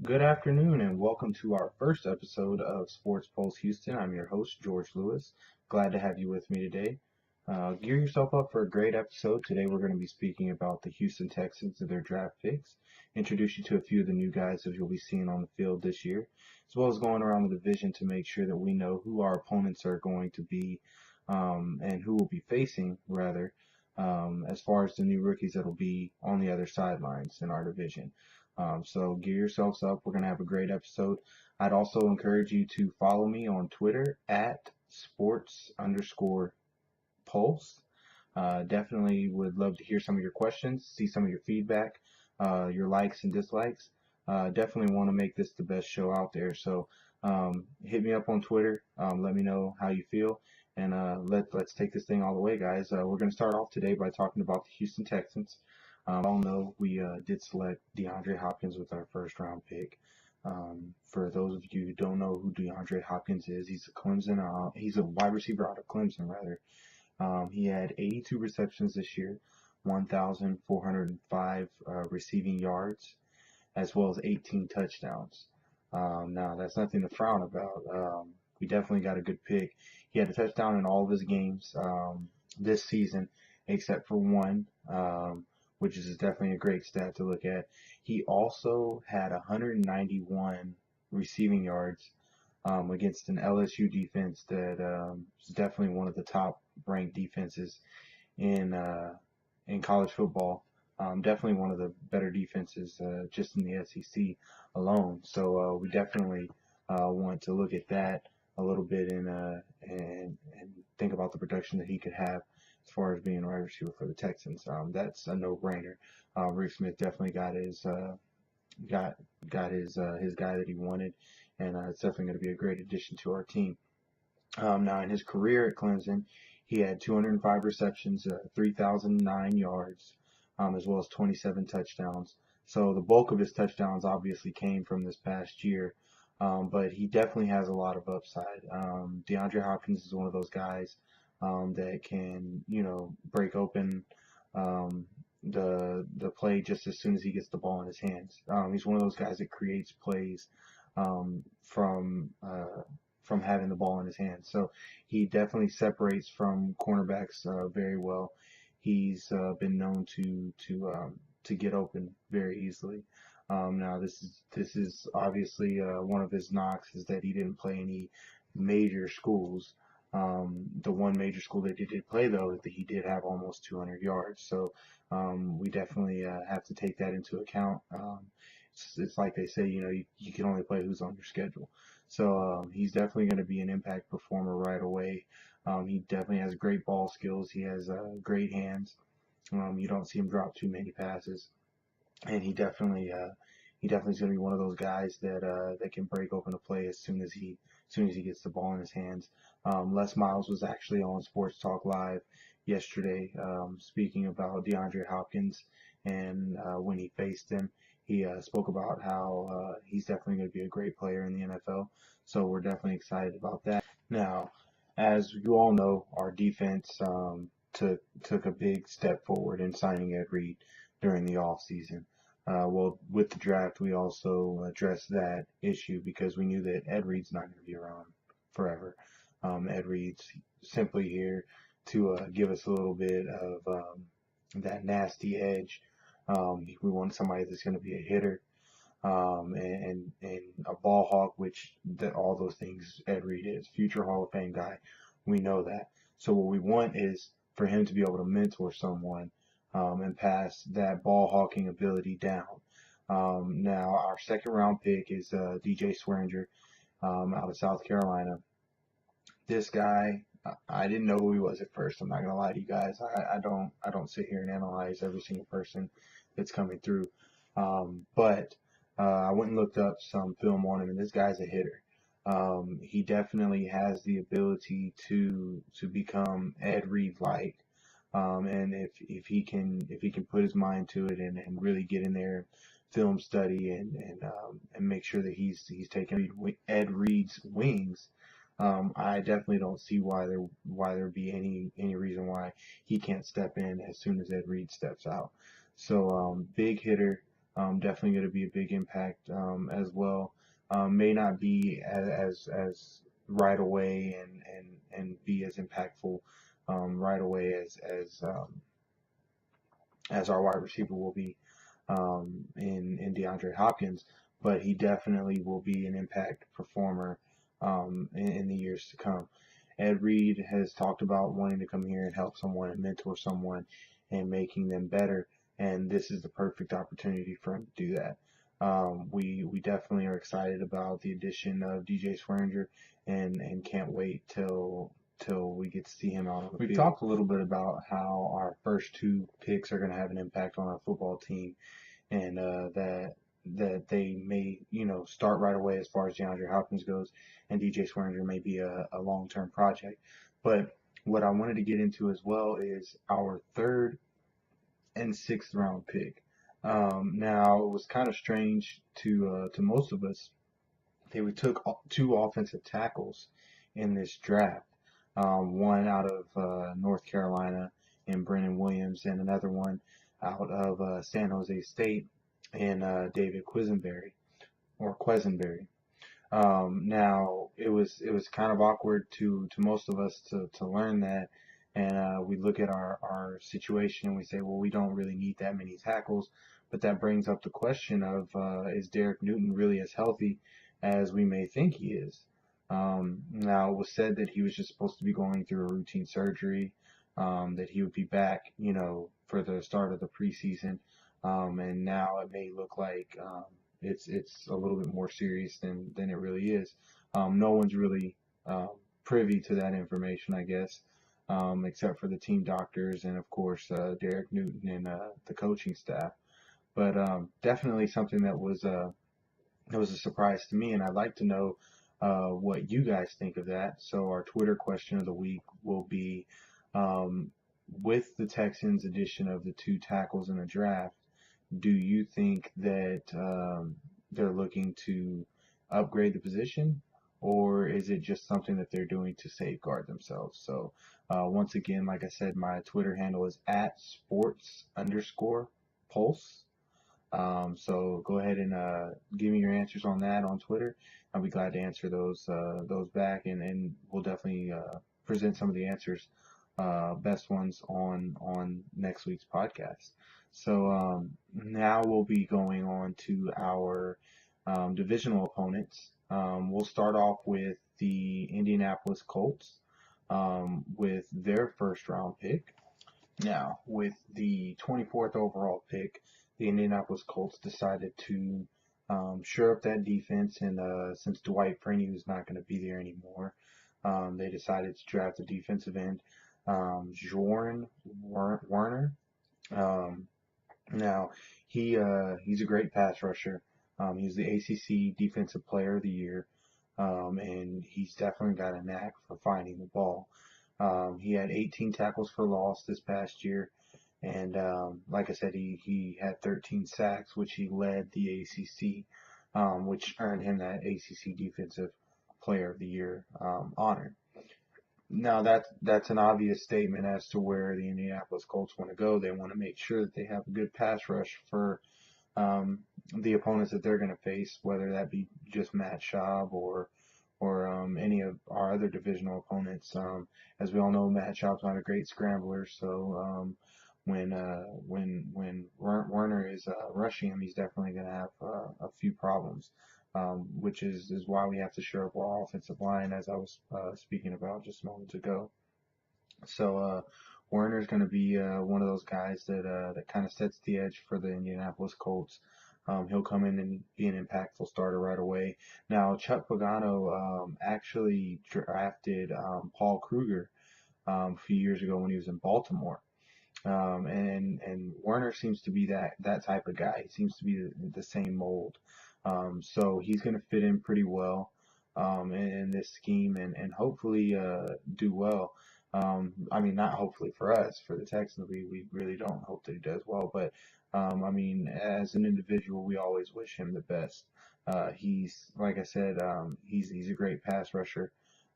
Good afternoon and welcome to our first episode of Sports Pulse Houston. I'm your host, George Lewis. Glad to have you with me today. Gear yourself up for a great episode. Today we're going to be speaking about the Houston Texans and their draft picks, introduce you to a few of the new guys that you'll be seeing on the field this year, as well as going around the division to make sure that we know who our opponents are going to be and who we'll be facing, rather, as far as the new rookies that'll be on the other sidelines in our division. So gear yourselves up. We're going to have a great episode. I'd also encourage you to follow me on Twitter at sports_pulse. Definitely would love to hear some of your questions, see some of your feedback, your likes and dislikes. Definitely want to make this the best show out there. So hit me up on Twitter. Let me know how you feel. And let's take this thing all the way, guys. We're going to start off today by talking about the Houston Texans. All know we did select DeAndre Hopkins with our first round pick. For those of you who don't know who DeAndre Hopkins is, he's a wide receiver out of Clemson, rather. He had 82 receptions this year, 1,405 receiving yards, as well as 18 touchdowns. Now, that's nothing to frown about. We definitely got a good pick. He had a touchdown in all of his games this season, except for one, which is definitely a great stat to look at. He also had 191 receiving yards against an LSU defense that is definitely one of the top ranked defenses in uh, in college football. Definitely one of the better defenses just in the SEC alone. So we definitely want to look at that a little bit and think about the production that he could have as far as being a wide receiver for the Texans. That's a no-brainer. Rick Smith definitely got his guy that he wanted, and it's definitely going to be a great addition to our team. Now, in his career at Clemson, he had 205 receptions, 3,009 yards, as well as 27 touchdowns. So the bulk of his touchdowns obviously came from this past year, but he definitely has a lot of upside. DeAndre Hopkins is one of those guys that can, break open um, the play just as soon as he gets the ball in his hands. He's one of those guys that creates plays um, from uh, from having the ball in his hands. So he definitely separates from cornerbacks very well. He's been known to get open very easily. Now this is obviously one of his knocks is that he didn't play any major schools. The one major school that he did play though, that he did have almost 200 yards. So we definitely have to take that into account. It's like they say, you can only play who's on your schedule. So he's definitely going to be an impact performer right away. He definitely has great ball skills. He has great hands. You don't see him drop too many passes, and he definitely is going to be one of those guys that can break open a play as soon as he gets the ball in his hands. Les Miles was actually on Sports Talk Live yesterday, speaking about DeAndre Hopkins, and when he faced him, he spoke about how he's definitely going to be a great player in the NFL. So we're definitely excited about that. Now, as you all know, our defense took a big step forward in signing Ed Reed during the offseason. Well, with the draft, we also addressed that issue because we knew that Ed Reed's not going to be around forever. Ed Reed's simply here to give us a little bit of that nasty edge. We want somebody that's going to be a hitter and a ball hawk, which all those things Ed Reed is. Future Hall of Fame guy. We know that. So what we want is for him to be able to mentor someone and pass that ball hawking ability down. Now, our second round pick is DJ Swearinger out of South Carolina. This guy, I didn't know who he was at first. I'm not gonna lie to you guys. I don't sit here and analyze every single person that's coming through. But I went and looked up some film on him, and this guy's a hitter. He definitely has the ability to become Ed Reed like. And if he can put his mind to it and really get in there, film study and make sure that he's taking Ed Reed's wings. I definitely don't see why there be any reason why he can't step in as soon as Ed Reed steps out. So big hitter, Definitely going to be a big impact as well. May not be as right away and be as impactful right away as our wide receiver will be in DeAndre Hopkins, but he definitely will be an impact performer in the years to come. Ed Reed has talked about wanting to come here and help someone and mentor someone and making them better, and this is the perfect opportunity for him to do that. We definitely are excited about the addition of DJ Swearinger and can't wait till we get to see him out on the field. We've talked a little bit about how our first two picks are going to have an impact on our football team, and that they may, start right away as far as DeAndre Hopkins goes, and DJ Swearinger may be a long-term project. But what I wanted to get into as well is our third and sixth round pick. Now it was kind of strange to most of us. We took two offensive tackles in this draft. One out of North Carolina in Brennan Williams, and another one out of San Jose State in David Quisenberry or Quesenberry. Now it was kind of awkward to most of us to learn that, and we look at our situation and we say, well, we don't really need that many tackles, but that brings up the question of is Derek Newton really as healthy as we may think he is? Now it was said that he was just supposed to be going through a routine surgery, that he would be back, for the start of the preseason, and now it may look like it's a little bit more serious than it really is. No one's really privy to that information, I guess, except for the team doctors and of course Derek Newton and the coaching staff. But definitely something that was a surprise to me, and I'd like to know what you guys think of that. So our Twitter question of the week will be, um, with the Texans' addition of the two tackles in the draft, do you think that they're looking to upgrade the position, or is it just something that they're doing to safeguard themselves? So once again, like I said, my Twitter handle is @sports_pulse. So go ahead and give me your answers on that on Twitter. I'll be glad to answer those back, and we'll definitely present some of the answers, best ones on next week's podcast. So now we'll be going on to our divisional opponents. We'll start off with the Indianapolis Colts with their first round pick. Now, with the 24th overall pick, the Indianapolis Colts decided to shore up that defense, and since Dwight Freeney was not going to be there anymore, they decided to draft a defensive end, Jordan Werner. Um, Now, he's a great pass rusher. He's the ACC Defensive Player of the Year, and he's definitely got a knack for finding the ball. He had 18 tackles for loss this past year, and like I said, he had 13 sacks, which he led the ACC, which earned him that ACC Defensive Player of the Year honor. Now that's an obvious statement as to where the Indianapolis Colts want to go. They want to make sure that they have a good pass rush for um, the opponents that they're going to face, whether that be just Matt Schaub or any of our other divisional opponents. As we all know, Matt Schaub's not a great scrambler, so when Werner is rushing him, he's definitely going to have a few problems. Which is why we have to shore up our offensive line, as I was speaking about just moments ago. So Werner's going to be one of those guys that kind of sets the edge for the Indianapolis Colts. He'll come in and be an impactful starter right away. Now, Chuck Pagano actually drafted Paul Kruger a few years ago when he was in Baltimore. And Werner seems to be that type of guy. He seems to be the same mold. So he's going to fit in pretty well in this scheme and hopefully do well. I mean, not hopefully for us, for the Texans, we really don't hope that he does well. But I mean, as an individual, we always wish him the best. He's like I said, he's a great pass rusher,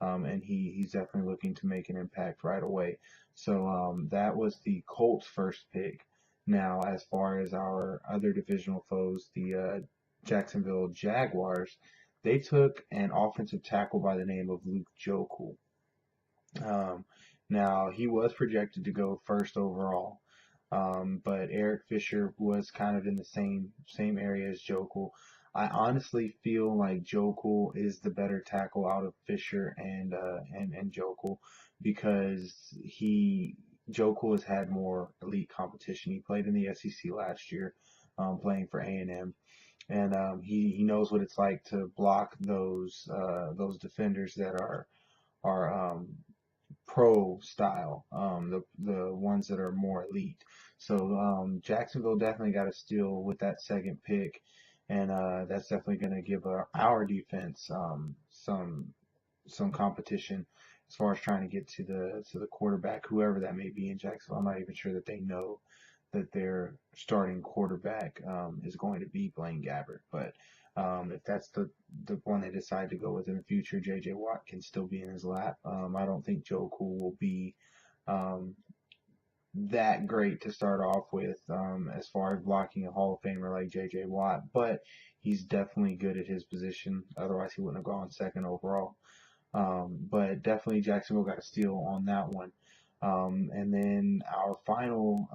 and he's definitely looking to make an impact right away. So that was the Colts' first pick. Now, as far as our other divisional foes, the Jacksonville Jaguars, they took an offensive tackle by the name of Luke Joku. Um, Now, he was projected to go first overall, but Eric Fisher was kind of in the same area as Jokel. I honestly feel like Jokel is the better tackle out of Fisher and Jokel because he Jokel has had more elite competition. He played in the SEC last year, playing for A&M, and he knows what it's like to block those defenders that are pro style, the ones that are more elite. So Jacksonville definitely got a steal with that second pick, and that's definitely going to give our defense some competition as far as trying to get to the quarterback, whoever that may be in Jacksonville. I'm not even sure that they know that their starting quarterback is going to be Blaine Gabbert, but if that's the one they decide to go with in the future, J.J. Watt can still be in his lap. I don't think Joe Cool will be um, that great to start off with as far as blocking a Hall of Famer like J.J. Watt, but he's definitely good at his position. Otherwise, he wouldn't have gone second overall. But definitely Jacksonville got a steal on that one. And then our final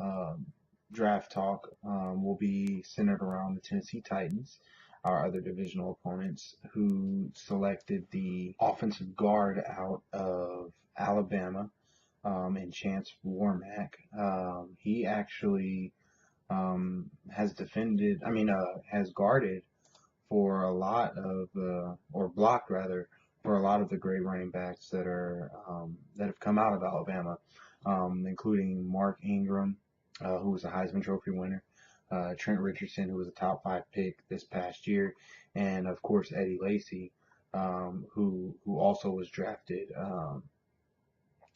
draft talk will be centered around the Tennessee Titans, our other divisional opponents, who selected the offensive guard out of Alabama and Chance Warmack. He actually has guarded for a lot of, or blocked rather, for a lot of the great running backs that have come out of Alabama, including Mark Ingram, who was a Heisman Trophy winner, Trent Richardson, who was a top 5 pick this past year, and of course Eddie Lacy, who also was drafted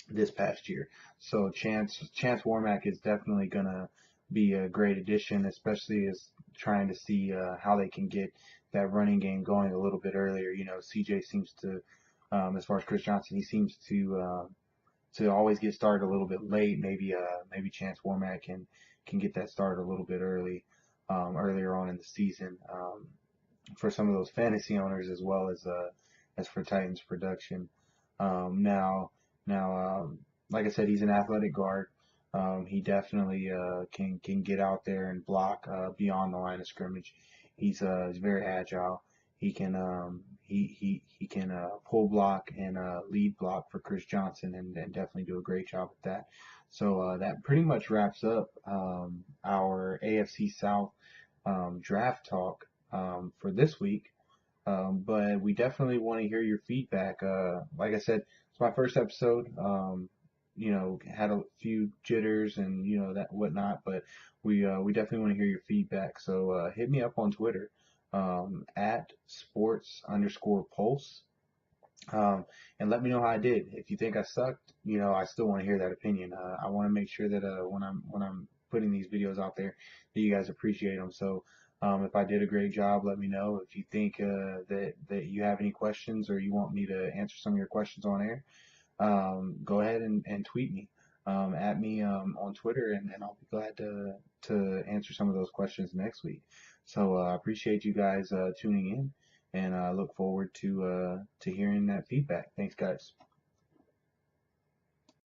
this past year. So Chance Warmack is definitely gonna be a great addition, especially as trying to see how they can get that running game going a little bit earlier. You know, CJ seems to, as far as Chris Johnson, he seems to always get started a little bit late. Maybe Chance Warmack can get that started a little bit earlier on in the season for some of those fantasy owners as well as for Titans production. Um, now now, like I said, he's an athletic guard. He definitely can get out there and block beyond the line of scrimmage. He's very agile. He can pull block and lead block for Chris Johnson and definitely do a great job at that. So that pretty much wraps up our AFC South draft talk for this week. But we definitely want to hear your feedback. Like I said, it's my first episode. Had a few jitters and that whatnot, but we definitely want to hear your feedback. So hit me up on Twitter at sports_pulse. And let me know how I did. If you think I sucked, I still want to hear that opinion. I want to make sure that when I'm putting these videos out there, that you guys appreciate them. So if I did a great job, let me know. If you think that you have any questions or you want me to answer some of your questions on air, go ahead and tweet me at me on Twitter, and I'll be glad to answer some of those questions next week. So I appreciate you guys tuning in, and I look forward to hearing that feedback. Thanks, guys.